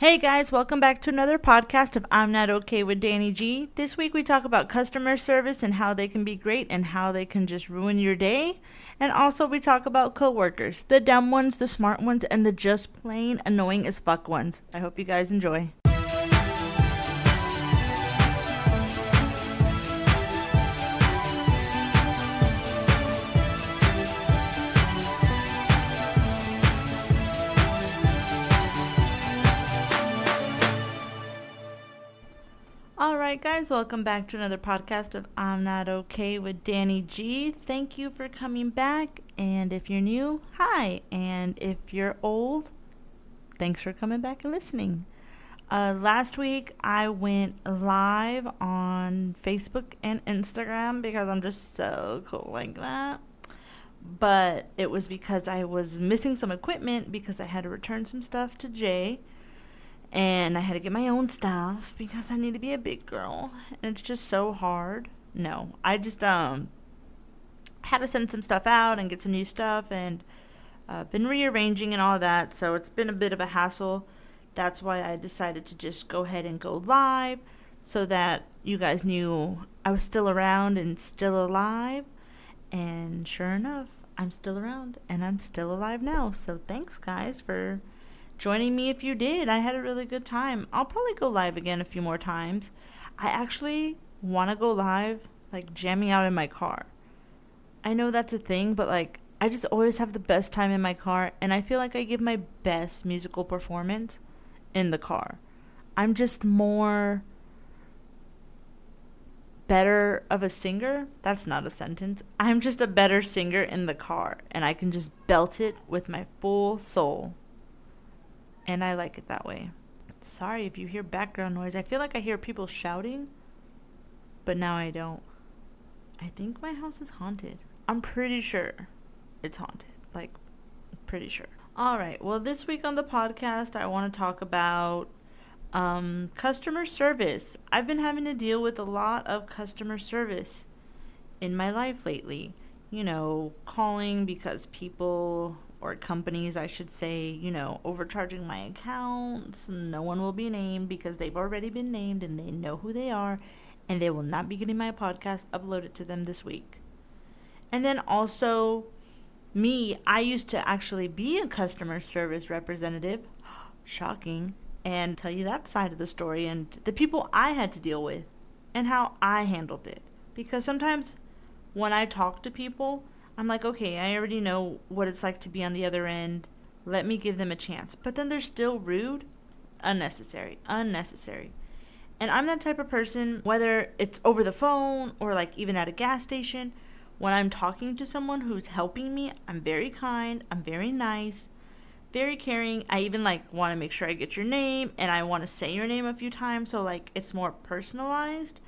Hey guys, welcome back to another podcast of I'm Not Okay with Danny G. This week we talk about customer service and how they can be great and how they can just ruin your day. And also we talk about coworkers, the dumb ones, the smart ones, and the just plain annoying as fuck ones. I hope you guys enjoy. Alright guys, welcome back to another podcast of I'm Not Okay with Danny G. Thank you for coming back, and if you're new, hi, and if you're old, thanks for coming back and listening. Last week I went live on Facebook and Instagram because I'm just so cool like that. But it was because I was missing some equipment because I had to return some stuff to Jay. And I had to get my own stuff because I need to be a big girl. And it's just so hard. No, I just had to send some stuff out and get some new stuff. And been rearranging and all that. So it's been a bit of a hassle. That's why I decided to just go ahead and go live. So that you guys knew I was still around and still alive. And sure enough, I'm still around. And I'm still alive now. So thanks guys for joining me. If you did, I had a really good time. I'll probably go live again a few more times. I actually want to go live like jamming out in my car. I know that's a thing, but like I just always have the best time in my car, and I feel like I give my best musical performance in the car. I'm just more better of a singer. That's not a sentence. I'm just a better singer in the car, and I can just belt it with my full soul. And I like it that way. Sorry if you hear background noise. I feel like I hear people shouting, but now I don't. I think my house is haunted. I'm pretty sure it's haunted. Like, pretty sure. Alright, well, this week on the podcast, I want to talk about customer service. I've been having to deal with a lot of customer service in my life lately. You know, calling because people, or companies, I should say, you know, overcharging my accounts. No one will be named because they've already been named and they know who they are, and they will not be getting my podcast uploaded to them this week. And then also, me, I used to actually be a customer service representative. Shocking. And tell you that side of the story and the people I had to deal with and how I handled it. Because sometimes when I talk to people, I'm like, okay, I already know what it's like to be on the other end. Let me give them a chance. But then they're still rude. Unnecessary. And I'm that type of person, whether it's over the phone or like even at a gas station, when I'm talking to someone who's helping me, I'm very kind, I'm very nice, very caring. I even like want to make sure I get your name, and I want to say your name a few times so like it's more personalized.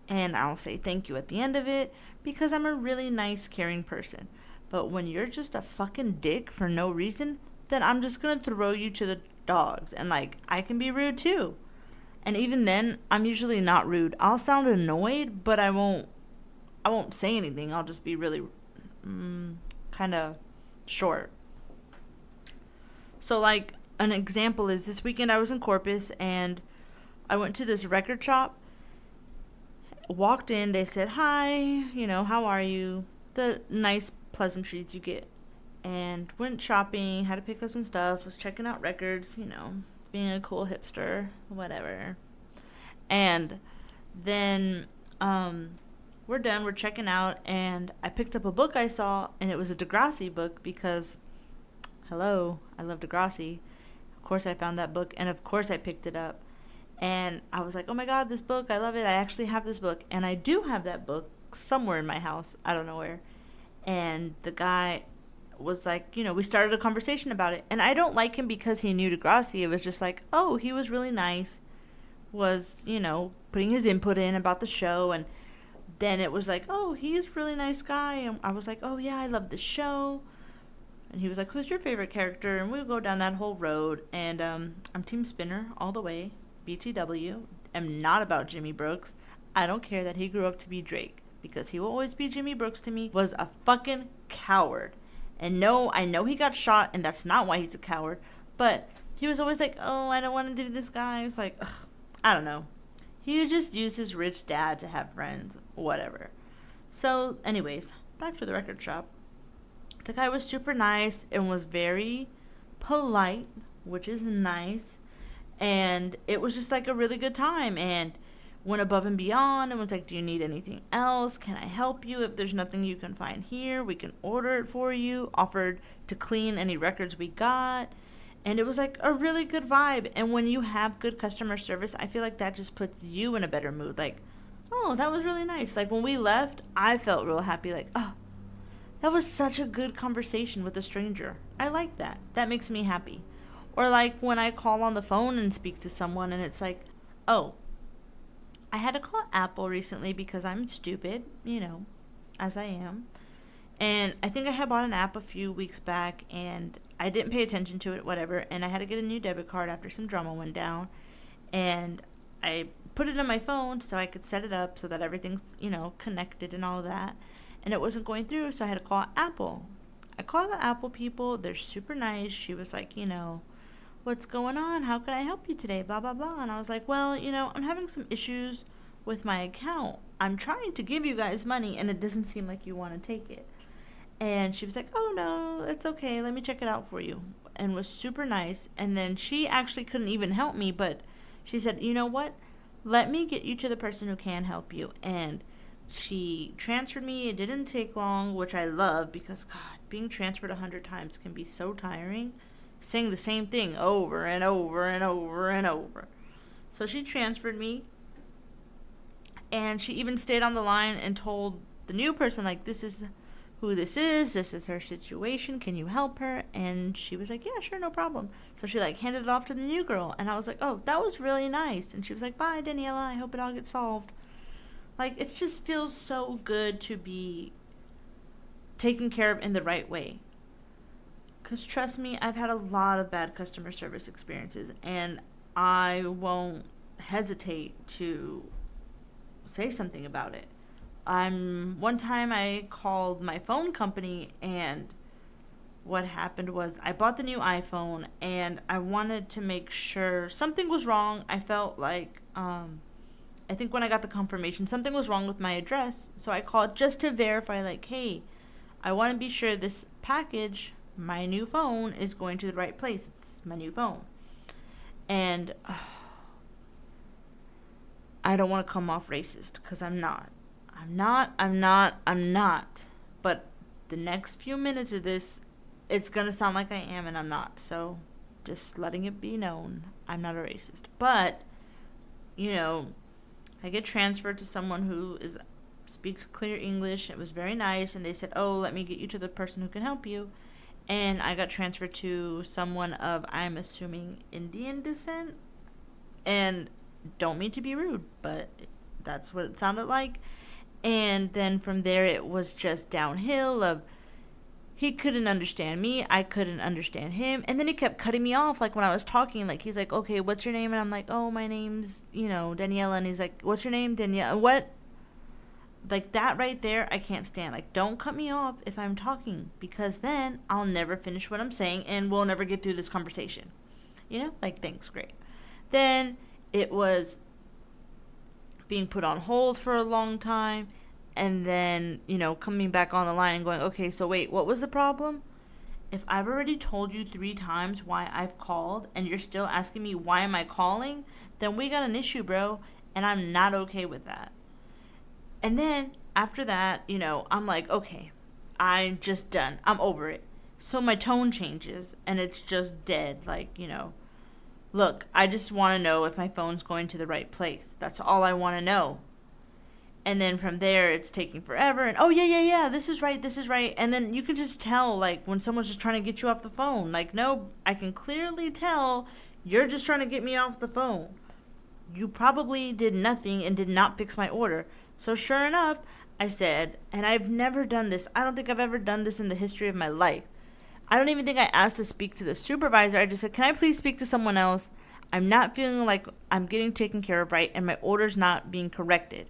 And I'll say thank you at the end of it because I'm a really nice, caring person. But when you're just a fucking dick for no reason, then I'm just going to throw you to the dogs. And like, I can be rude too. And even then, I'm usually not rude. I'll sound annoyed, but I won't say anything. I'll just be really kind of short. So like, an example is this weekend I was in Corpus and I went to this record shop. Walked in, they said, hi, you know, how are you? The nice pleasantries you get. And went shopping, had to pick up some stuff, was checking out records, you know, being a cool hipster, whatever. And then we're done, we're checking out, and I picked up a book I saw, and it was a Degrassi book because, hello, I love Degrassi. Of course I found that book, and of course I picked it up. And I was like, oh my god, this book, I love it. I actually have this book. And I do have that book somewhere in my house. I don't know where. And the guy was like, you know, we started a conversation about it. And I don't like him because he knew Degrassi. It was just like, oh, he was really nice. Was, you know, putting his input in about the show. And then it was like, oh, he's a really nice guy. And I was like, oh yeah, I love the show. And he was like, who's your favorite character? And we would go down that whole road. And I'm Team Spinner all the way. BTW. Am not about Jimmy Brooks. I don't care that he grew up to be Drake, because he will always be Jimmy Brooks to me. Was a fucking coward. And no, I know he got shot, and that's not why he's a coward, but He was always like, oh, I don't want to do this, guys. Like, ugh, I don't know. He would just use his rich dad to have friends, whatever. So, anyways, back to the record shop. The guy was super nice and was very polite, which is nice. And it was just like a really good time. And went above and beyond and was like, do you need anything else? Can I help you? If there's nothing you can find here, we can order it for you. Offered to clean any records we got. And it was like a really good vibe. And when you have good customer service, I feel like that just puts you in a better mood. Like, oh, that was really nice. Like when we left, I felt real happy. Like, oh, that was such a good conversation with a stranger. I like that. That makes me happy. Or like when I call on the phone and speak to someone and it's like, oh, I had to call Apple recently because I'm stupid, as I am. And I think I had bought an app a few weeks back and I didn't pay attention to it, whatever. And I had to get a new debit card after some drama went down. And I put it on my phone so I could set it up so that everything's, connected and all that. And it wasn't going through, so I had to call Apple. I called the Apple people. They're super nice. She was like, what's going on? How can I help you today? Blah, blah, blah. And I was like, well, I'm having some issues with my account. I'm trying to give you guys money and it doesn't seem like you want to take it. And she was like, oh, no, it's okay. Let me check it out for you. And was super nice. And then she actually couldn't even help me, but she said, you know what? Let me get you to the person who can help you. And she transferred me. It didn't take long, which I love because, God, being transferred 100 times can be so tiring. Saying the same thing over and over and over and over. So she transferred me. And she even stayed on the line and told the new person, like, this is who this is her situation, can you help her? And she was like, yeah, sure, no problem. So she like handed it off to the new girl, and I was like, oh, that was really nice. And she was like, bye, Daniela, I hope it all gets solved. Like, it just feels so good to be taken care of in the right way. Because trust me, I've had a lot of bad customer service experiences, and I won't hesitate to say something about it. One time I called my phone company, and what happened was I bought the new iPhone and I wanted to make sure something was wrong. I felt like, I think when I got the confirmation, something was wrong with my address. So I called just to verify, like, hey, I want to be sure this package, my new phone, is going to the right place. It's my new phone. And I don't want to come off racist because I'm not. I'm not. But the next few minutes of this, it's going to sound like I am, and I'm not. So just letting it be known, I'm not a racist. But, I get transferred to someone who speaks clear English. It was very nice, and they said, oh, let me get you to the person who can help you. And I got transferred to someone of, I'm assuming, Indian descent. And don't mean to be rude, but that's what it sounded like. And then from there, it was just downhill of he couldn't understand me, I couldn't understand him, and then he kept cutting me off, like when I was talking, like he's like, okay, what's your name? And I'm like, oh, my name's, Daniela, and he's like, what's your name? Daniela. What? Like that right there, I can't stand. Like, don't cut me off if I'm talking, because then I'll never finish what I'm saying, and we'll never get through this conversation. Like, thanks, great. Then it was being put on hold for a long time, and then, coming back on the line and going, okay, so wait, what was the problem? If I've already told you 3 times why I've called, and you're still asking me why am I calling, then we got an issue, bro, and I'm not okay with that. And then, after that, I'm like, okay, I'm just done. I'm over it. So my tone changes, and it's just dead, like, look, I just want to know if my phone's going to the right place. That's all I want to know. And then from there, it's taking forever. And, oh, yeah, this is right. And then you can just tell, like, when someone's just trying to get you off the phone. Like, no, I can clearly tell you're just trying to get me off the phone. You probably did nothing and did not fix my order. So sure enough, I said, and I've never done this. I don't think I've ever done this in the history of my life. I don't even think I asked to speak to the supervisor. I just said, can I please speak to someone else? I'm not feeling like I'm getting taken care of right, and my order's not being corrected.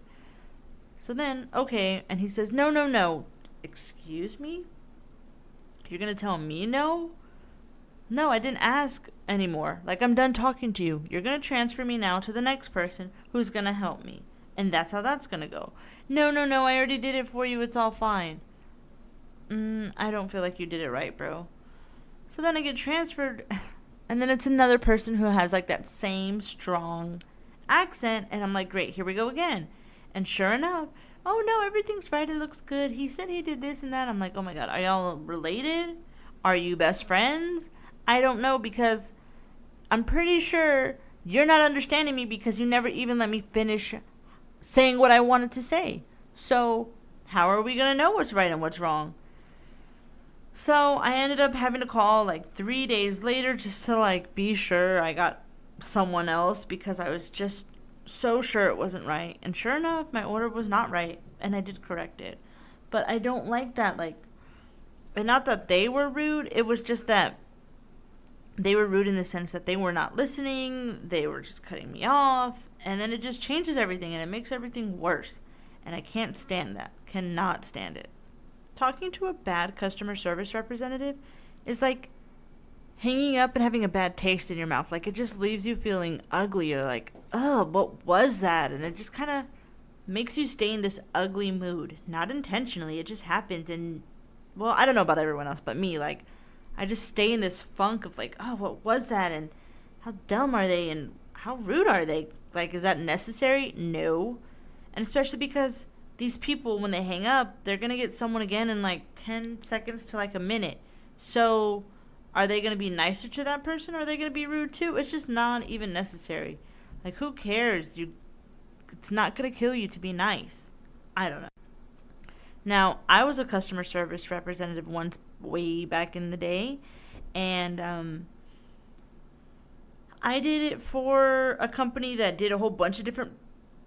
So then, okay, and he says, no. Excuse me? You're going to tell me no? No, I didn't ask anymore. Like, I'm done talking to you. You're going to transfer me now to the next person who's going to help me. And that's how that's going to go. No, no, no, I already did it for you. It's all fine. I don't feel like you did it right, bro. So then I get transferred, and then it's another person who has like that same strong accent, and I'm like, great, here we go again. And sure enough, oh no, everything's right, it looks good. He said he did this and that. I'm like, oh my god, are y'all related? Are you best friends? I don't know, because I'm pretty sure you're not understanding me because you never even let me finish saying what I wanted to say. So, how are we going to know what's right and what's wrong? So, I ended up having to call like 3 days later just to like be sure I got someone else, because I was just so sure it wasn't right. And sure enough, my order was not right, and I did correct it. But I don't like that, like, and not that they were rude, it was just that they were rude in the sense that they were not listening, they were just cutting me off, and then it just changes everything and it makes everything worse. And I can't stand that. Cannot stand it. Talking to a bad customer service representative is like hanging up and having a bad taste in your mouth. Like, it just leaves you feeling ugly. You're like, oh, what was that? And it just kind of makes you stay in this ugly mood. Not intentionally, it just happens. And, well, I don't know about everyone else, but me, like, I just stay in this funk of like, oh, what was that? And how dumb are they? And how rude are they? Like, is that necessary? No. And especially because these people, when they hang up, they're going to get someone again in like 10 seconds to like a minute. So are they going to be nicer to that person, or are they going to be rude too? It's just not even necessary. Like, who cares? It's not going to kill you to be nice. I don't know. Now, I was a customer service representative once, way back in the day, and I did it for a company that did a whole bunch of different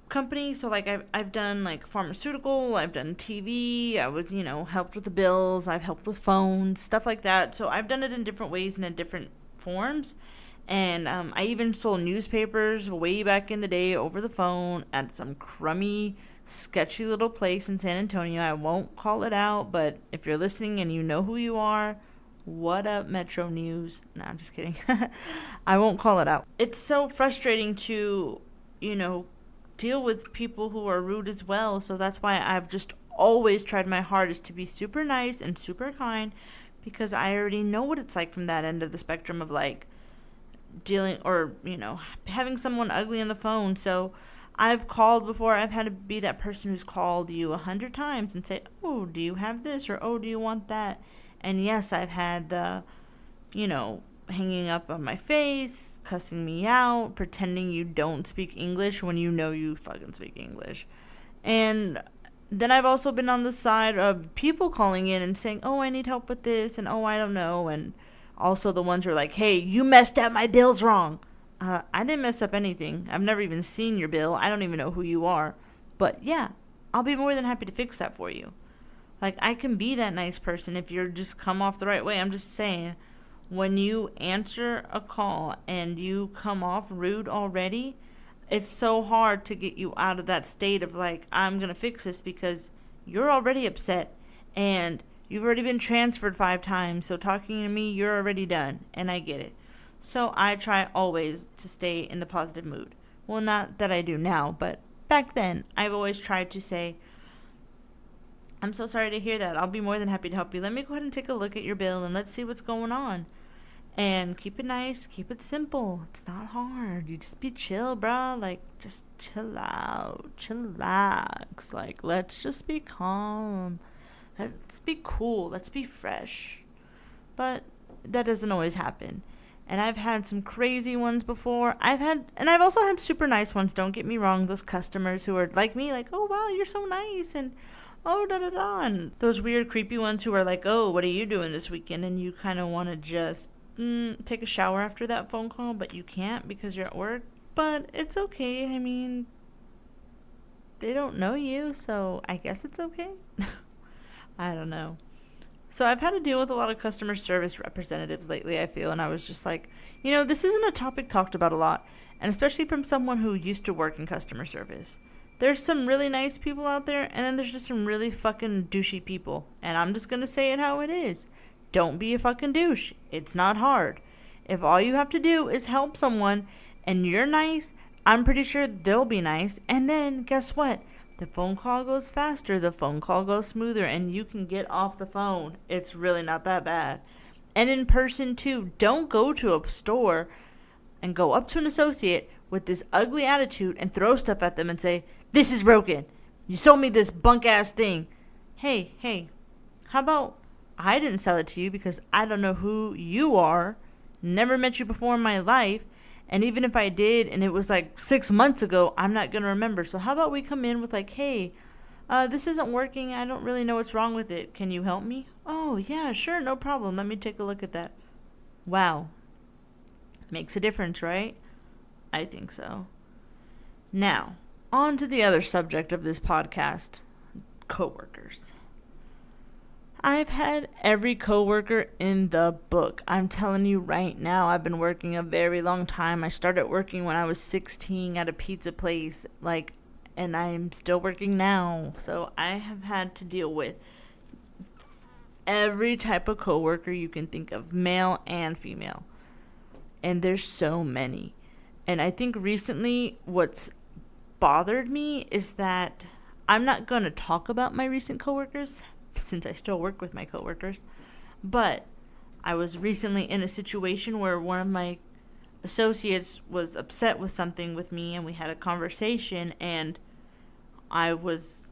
companies. So, like, I've done, like, pharmaceutical, I've done TV, I was, helped with the bills, I've helped with phones, stuff like that. So, I've done it in different ways and in different forms. And I even sold newspapers way back in the day over the phone at some crummy, sketchy little place in San Antonio. I won't call it out, but if you're listening and you know who you are, what up, Metro News? No, I'm just kidding. I won't call it out. It's so frustrating to, deal with people who are rude as well. So that's why I've just always tried my hardest to be super nice and super kind, because I already know what it's like from that end of the spectrum of like dealing or, having someone ugly on the phone. So I've called before. I've had to be that person who's called you 100 times and say, oh, do you have this? Or, oh, do you want that? And yes, I've had the, hanging up on my face, cussing me out, pretending you don't speak English when you know you fucking speak English. And then I've also been on the side of people calling in and saying, oh, I need help with this, and oh, I don't know. And also the ones who are like, hey, you messed up my bills wrong. I didn't mess up anything. I've never even seen your bill. I don't even know who you are. But yeah, I'll be more than happy to fix that for you. Like, I can be that nice person if you're just come off the right way. I'm just saying, when you answer a call and you come off rude already, it's so hard to get you out of that state of like, I'm going to fix this, because you're already upset and you've already been transferred 5 times. So talking to me, you're already done, and I get it. So I try always to stay in the positive mood. Well, not that I do now, but back then, I've always tried to say, I'm so sorry to hear that. I'll be more than happy to help you. Let me go ahead and take a look at your bill and let's see what's going on. And keep it nice, keep it simple. It's not hard. You just be chill, bro. Like, just chill out, chillax. Like, let's just be calm. Let's be cool. Let's be fresh. But that doesn't always happen. And I've had some crazy ones before. I've also had super nice ones. Don't get me wrong. Those customers who are like me, like, oh, wow, you're so nice. And, oh, da-da-da. And those weird, creepy ones who are like, oh, what are you doing this weekend? And you kind of want to just take a shower after that phone call, but you can't because you're at work. But it's okay. I mean, they don't know you, so I guess it's okay. I don't know. So I've had to deal with a lot of customer service representatives lately, I feel, and I was just like, this isn't a topic talked about a lot, and especially from someone who used to work in customer service. There's some really nice people out there, and then there's just some really fucking douchey people, and I'm just going to say it how it is. Don't be a fucking douche. It's not hard. If all you have to do is help someone and you're nice, I'm pretty sure they'll be nice. And then guess what? The phone call goes faster, the phone call goes smoother, and you can get off the phone. It's really not that bad. And in person too, don't go to a store and go up to an associate with this ugly attitude and throw stuff at them and say, "This is broken. You sold me this bunk ass thing." Hey, how about I didn't sell it to you because I don't know who you are, never met you before in my life, and even if I did and it was like 6 months ago, I'm not going to remember. So how about we come in with like, "Hey, this isn't working. I don't really know what's wrong with it. Can you help me?" "Oh, yeah, sure, no problem. Let me take a look at that." Wow. Makes a difference, right? I think so. Now, on to the other subject of this podcast, coworkers. I've had every coworker in the book. I'm telling you right now, I've been working a very long time. I started working when I was 16 at a pizza place, and I'm still working now. So I have had to deal with every type of coworker you can think of, male and female. And there's so many. And I think recently what's bothered me is that I'm not going to talk about my recent coworkers since I still work with my coworkers. But I was recently in a situation where one of my associates was upset with something with me, and we had a conversation, and I was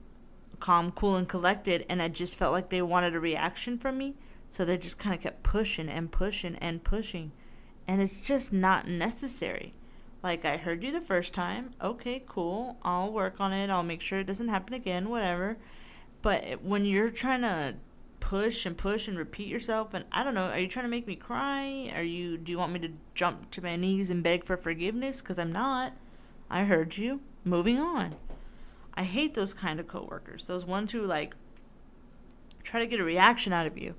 calm, cool, and collected, and I just felt like they wanted a reaction from me. So they just kind of kept pushing and pushing and pushing. And it's just not necessary. Like, I heard you the first time. Okay, cool. I'll work on it. I'll make sure it doesn't happen again, whatever. But when you're trying to push and repeat yourself, and I don't know, are you trying to make me cry? Do you want me to jump to my knees and beg for forgiveness? Because I'm not. I heard you. Moving on. I hate those kind of coworkers. Those ones who, try to get a reaction out of you.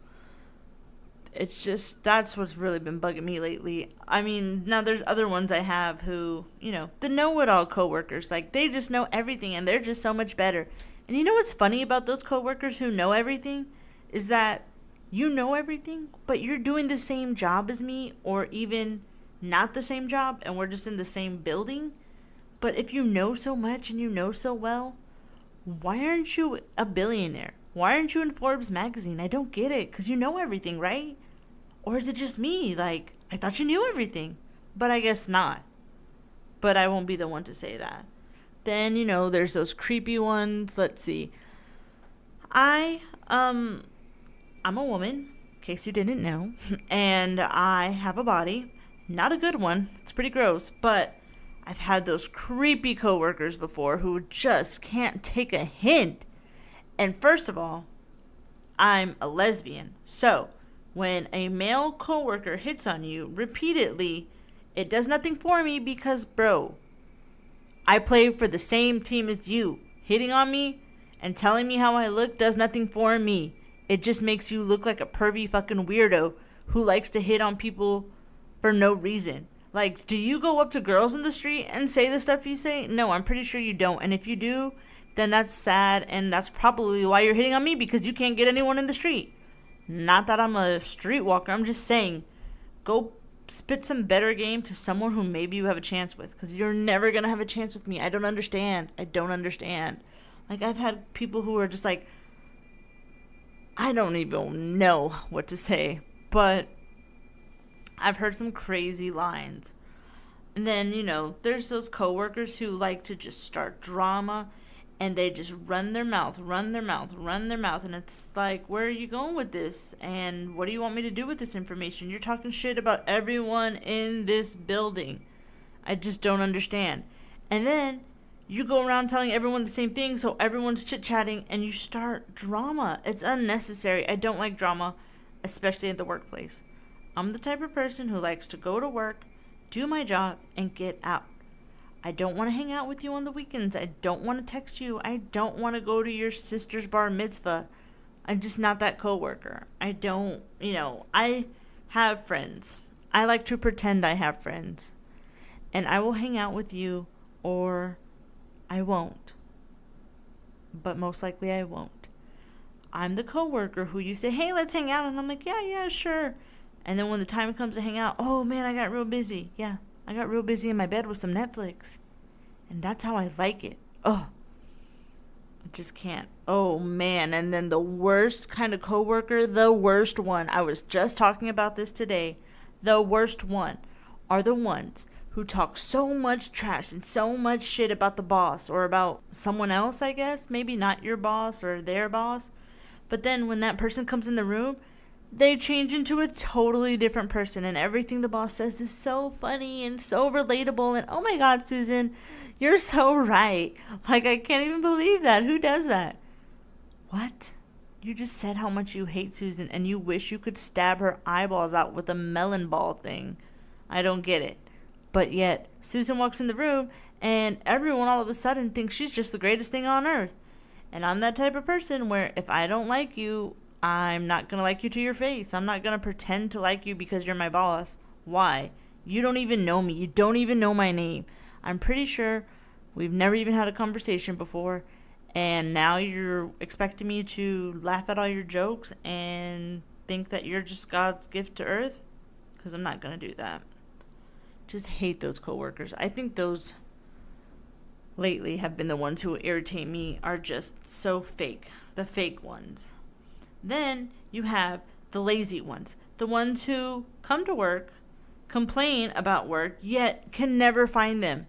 It's just, that's what's really been bugging me lately. I mean, now there's other ones I have who, the know-it-all coworkers. They just know everything, and they're just so much better. And you know what's funny about those coworkers who know everything? Is that you know everything, but you're doing the same job as me, or even not the same job, and we're just in the same building. But if you know so much and you know so well, why aren't you a billionaire? Why aren't you in Forbes magazine? I don't get it, because you know everything, right? Or is it just me? I thought you knew everything. But I guess not. But I won't be the one to say that. Then, there's those creepy ones. Let's see. I'm a woman, in case you didn't know. And I have a body. Not a good one. It's pretty gross. But I've had those creepy coworkers before who just can't take a hint. And first of all, I'm a lesbian. So, when a male coworker hits on you repeatedly, it does nothing for me because, bro, I play for the same team as you. Hitting on me and telling me how I look does nothing for me. It just makes you look like a pervy fucking weirdo who likes to hit on people for no reason. Do you go up to girls in the street and say the stuff you say? No, I'm pretty sure you don't. And if you do, then that's sad, and that's probably why you're hitting on me, because you can't get anyone in the street. Not that I'm a streetwalker. I'm just saying, go spit some better game to someone who maybe you have a chance with, because you're never going to have a chance with me. I don't understand. I've had people who are just I don't even know what to say, but I've heard some crazy lines. And then, there's those coworkers who like to just start drama, and they just run their mouth. And it's where are you going with this? And what do you want me to do with this information? You're talking shit about everyone in this building. I just don't understand. And then you go around telling everyone the same thing, so everyone's chit-chatting, and you start drama. It's unnecessary. I don't like drama, especially at the workplace. I'm the type of person who likes to go to work, do my job, and get out. I don't want to hang out with you on the weekends. I don't want to text you. I don't want to go to your sister's bar mitzvah. I'm just not that coworker. I don't, I have friends. I like to pretend I have friends. And I will hang out with you, or I won't. But most likely I won't. I'm the coworker who you say, "Hey, let's hang out." And I'm like, yeah, sure. And then when the time comes to hang out, oh man, I got real busy. Yeah, I got real busy in my bed with some Netflix. And that's how I like it. Oh, I just can't. Oh man. And then the worst kind of coworker, the worst one. I was just talking about this today. The worst one are the ones who talk so much trash and so much shit about the boss or about someone else, I guess. Maybe not your boss or their boss. But then when that person comes in the room, they change into a totally different person, and everything the boss says is so funny and so relatable. And oh my God, Susan, you're so right. Like, I can't even believe that. Who does that? What? You just said how much you hate Susan and you wish you could stab her eyeballs out with a melon ball thing. I don't get it. But yet, Susan walks in the room and everyone all of a sudden thinks she's just the greatest thing on earth. And I'm that type of person where if I don't like you, I'm not going to like you to your face. I'm not going to pretend to like you because you're my boss. Why? You don't even know me. You don't even know my name. I'm pretty sure we've never even had a conversation before. And now you're expecting me to laugh at all your jokes and think that you're just God's gift to earth? Because I'm not going to do that. Just hate those coworkers. I think those lately have been the ones who irritate me, are just so fake. The fake ones. Then you have the lazy ones. The ones who come to work, complain about work, yet can never find them.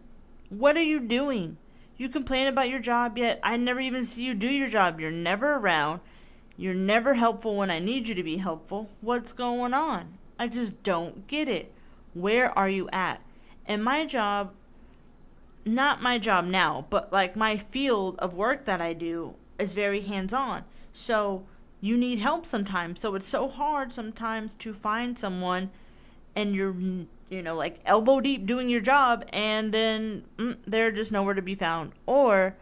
What are you doing? You complain about your job, yet I never even see you do your job. You're never around. You're never helpful when I need you to be helpful. What's going on? I just don't get it. Where are you at? And my job, not my job now, but like my field of work that I do is very hands-on. So you need help sometimes. So it's so hard sometimes to find someone and you're, like elbow deep doing your job and then they're just nowhere to be found. Or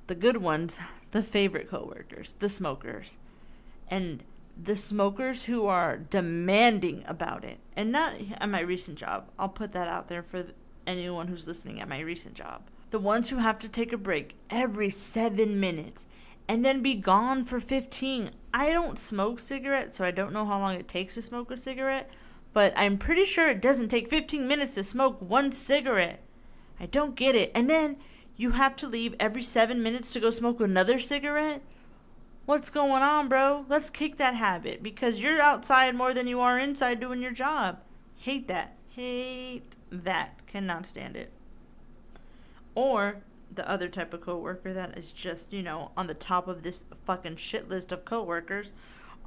the good ones, the favorite coworkers, the smokers. And the smokers who are demanding about it. And not at my recent job. I'll put that out there for anyone who's listening at my recent job. The ones who have to take a break every 7 minutes and then be gone for 15. I don't smoke cigarettes, so I don't know how long it takes to smoke a cigarette, but I'm pretty sure it doesn't take 15 minutes to smoke one cigarette. I don't get it. And then you have to leave every 7 minutes to go smoke another cigarette? What's going on, bro? Let's kick that habit because you're outside more than you are inside doing your job. Hate that. Hate that. Cannot stand it. Or the other type of coworker that is just, on the top of this fucking shit list of coworkers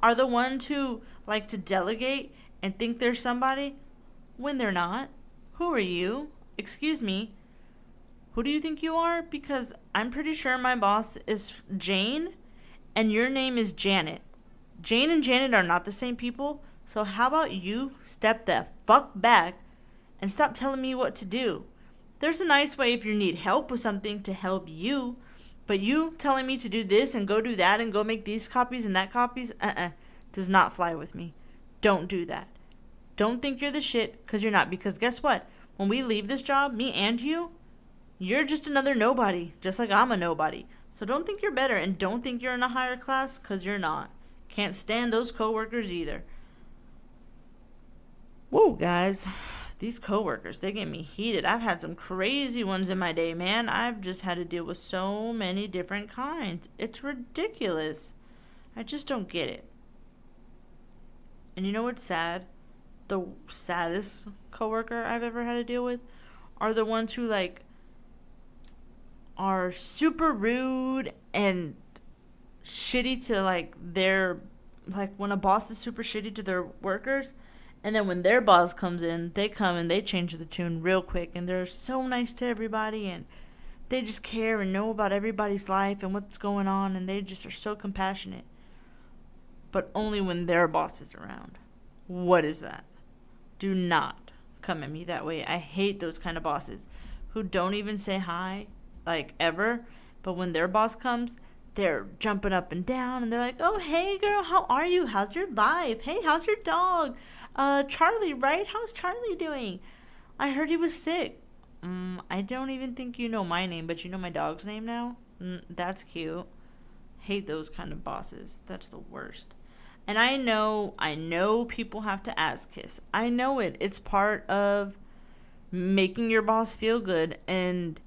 are the ones who like to delegate and think they're somebody when they're not. Who are you? Excuse me. Who do you think you are? Because I'm pretty sure my boss is Jane and your name is Janet. Jane and Janet are not the same people. So how about you step the fuck back and stop telling me what to do? There's a nice way if you need help with something to help you, but you telling me to do this and go do that and go make these copies and that copies, does not fly with me. Don't do that. Don't think you're the shit, because you're not. Because guess what? When we leave this job, me and you're just another nobody, just like I'm a nobody. So don't think you're better and don't think you're in a higher class, because you're not. Can't stand those coworkers either. Whoa, guys. These coworkers, they get me heated. I've had some crazy ones in my day, man. I've just had to deal with so many different kinds. It's ridiculous. I just don't get it. And you know what's sad? The saddest coworker I've ever had to deal with are the ones who are super rude and shitty to their when a boss is super shitty to their workers. And then when their boss comes in, they come and they change the tune real quick. And they're so nice to everybody. And they just care and know about everybody's life and what's going on. And they just are so compassionate. But only when their boss is around. What is that? Do not come at me that way. I hate those kind of bosses who don't even say hi, ever. But when their boss comes, they're jumping up and down. And they're like, oh, hey, girl, how are you? How's your life? Hey, how's your dog? Charlie, right? How's Charlie doing? I heard he was sick. I don't even think you know my name, but you know my dog's name now? That's cute. Hate those kind of bosses. That's the worst. And I know people have to ass kiss. I know it. It's part of making your boss feel good, and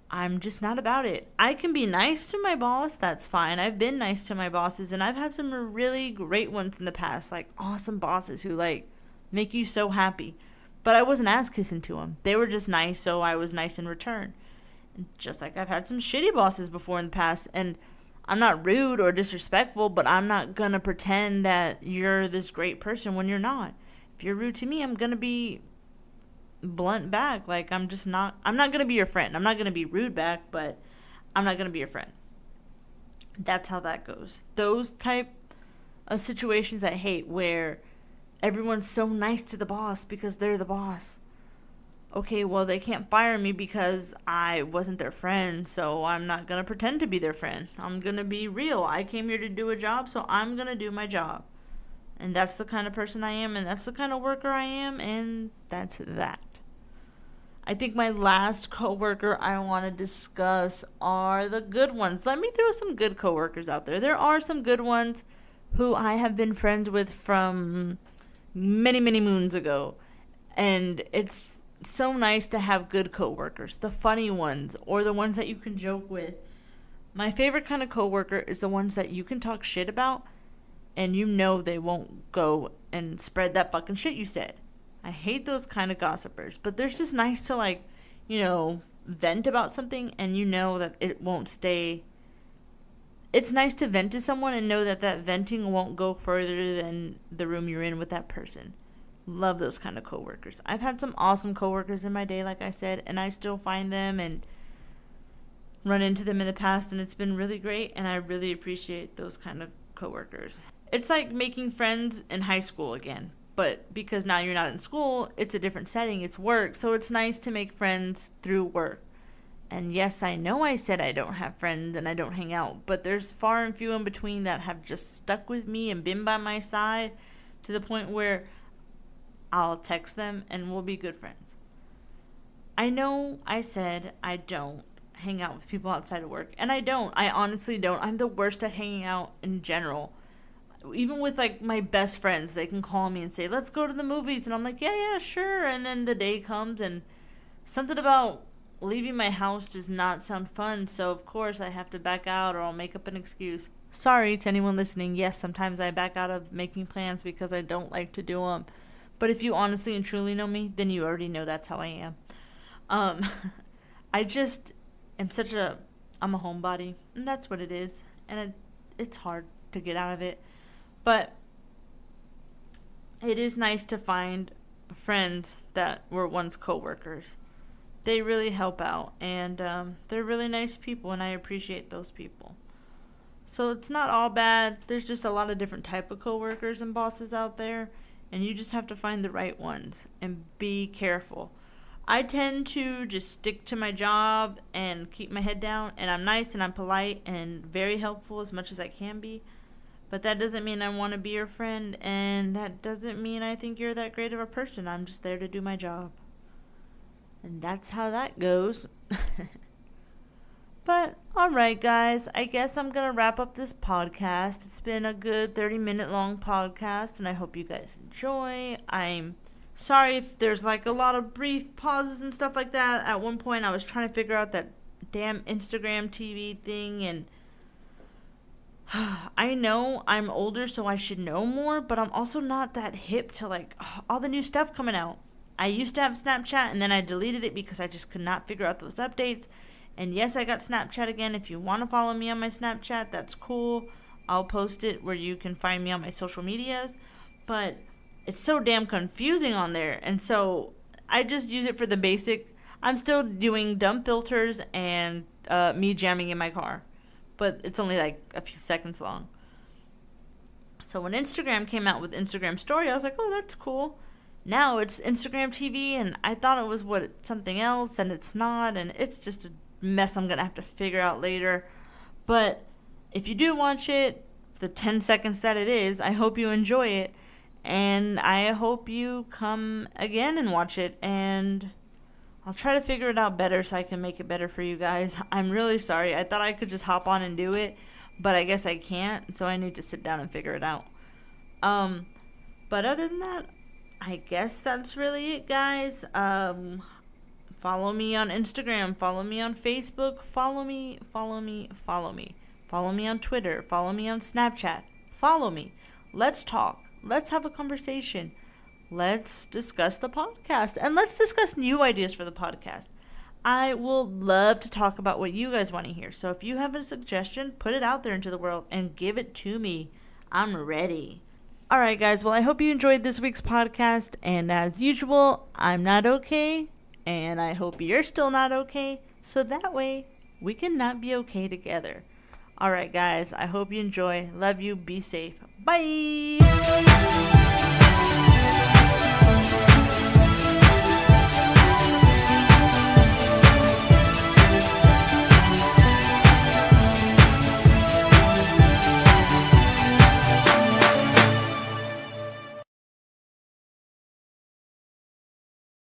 I'm just not about it. I can be nice to my boss, that's fine. I've been nice to my bosses, and I've had some really great ones in the past, like awesome bosses who like make you so happy. But I wasn't ass kissing to them. They were just nice, so I was nice in return. Just like I've had some shitty bosses before in the past, and I'm not rude or disrespectful, but I'm not gonna pretend that you're this great person when you're not. If you're rude to me, I'm gonna be blunt back. Like, I'm not gonna be your friend. I'm not gonna be rude back, but I'm not gonna be your friend. That's how that goes. Those type of situations I hate, where everyone's so nice to the boss because they're the boss. Okay, well, they can't fire me because I wasn't their friend, so I'm not gonna pretend to be their friend. I'm gonna be real. I came here to do a job, so I'm gonna do my job. And that's the kind of person I am, and that's the kind of worker I am, and that's that. I think my last coworker I want to discuss are the good ones. Let me throw some good coworkers out there. There are some good ones who I have been friends with from many, many moons ago. And it's so nice to have good coworkers, the funny ones, or the ones that you can joke with. My favorite kind of coworker is the ones that you can talk shit about, and you know they won't go and spread that fucking shit you said. I hate those kind of gossipers, but they're just nice to, like, vent about something, and you know that it won't stay. It's nice to vent to someone and know that that venting won't go further than the room you're in with that person. Love those kind of coworkers. I've had some awesome coworkers in my day, like I said, and I still find them and run into them in the past, and it's been really great, and I really appreciate those kind of coworkers. It's like making friends in high school again, but because now you're not in school, it's a different setting, it's work, so it's nice to make friends through work. And yes, I know I said I don't have friends and I don't hang out, but there's far and few in between that have just stuck with me and been by my side to the point where I'll text them and we'll be good friends. I know I said I don't hang out with people outside of work, and I don't. I honestly don't. I'm the worst at hanging out in general. Even with, like, my best friends, they can call me and say, let's go to the movies, and I'm like, yeah, sure. And then the day comes, and something about leaving my house does not sound fun, so of course I have to back out, or I'll make up an excuse. Sorry to anyone listening. Yes, sometimes I back out of making plans because I don't like to do them. But if you honestly and truly know me, then you already know that's how I am. I just am I'm a homebody, and that's what it is. And it's hard to get out of it. But it is nice to find friends that were once coworkers. They really help out, and they're really nice people, and I appreciate those people. So it's not all bad. There's just a lot of different type of coworkers and bosses out there, and you just have to find the right ones and be careful. I tend to just stick to my job and keep my head down, and I'm nice and I'm polite and very helpful as much as I can be. But that doesn't mean I want to be your friend, and that doesn't mean I think you're that great of a person. I'm just there to do my job. And that's how that goes. But, alright guys, I guess I'm going to wrap up this podcast. It's been a good 30-minute long podcast, and I hope you guys enjoy. I'm sorry if there's like a lot of brief pauses and stuff like that. At one point I was trying to figure out that damn Instagram TV thing, and I know I'm older, so I should know more, but I'm also not that hip to like all the new stuff coming out. I used to have Snapchat, and then I deleted it because I just could not figure out those updates. And yes, I got Snapchat again. If you want to follow me on my Snapchat, that's cool. I'll post it where you can find me on my social medias. But it's so damn confusing on there. And so I just use it for the basic. I'm still doing dumb filters and me jamming in my car. But it's only like a few seconds long. So when Instagram came out with Instagram Story, I was like, oh, that's cool. Now it's Instagram TV, and I thought it was something else, and it's not, and it's just a mess I'm going to have to figure out later. But if you do watch it, the 10 seconds that it is, I hope you enjoy it, and I hope you come again and watch it, and I'll try to figure it out better so I can make it better for you guys. I'm really sorry. I thought I could just hop on and do it, but I guess I can't, so I need to sit down and figure it out. But other than that, I guess that's really it, guys. Follow me on Instagram, follow me on Facebook, follow me. Follow me on Twitter, follow me on Snapchat. Follow me. Let's talk. Let's have a conversation. Let's discuss the podcast, and let's discuss new ideas for the podcast. I will love to talk about what you guys want to hear. So if you have a suggestion, put it out there into the world and give it to me. I'm ready. All right, guys. Well, I hope you enjoyed this week's podcast. And as usual, I'm not okay. And I hope you're still not okay. So that way, we can not be okay together. All right, guys. I hope you enjoy. Love you. Be safe. Bye.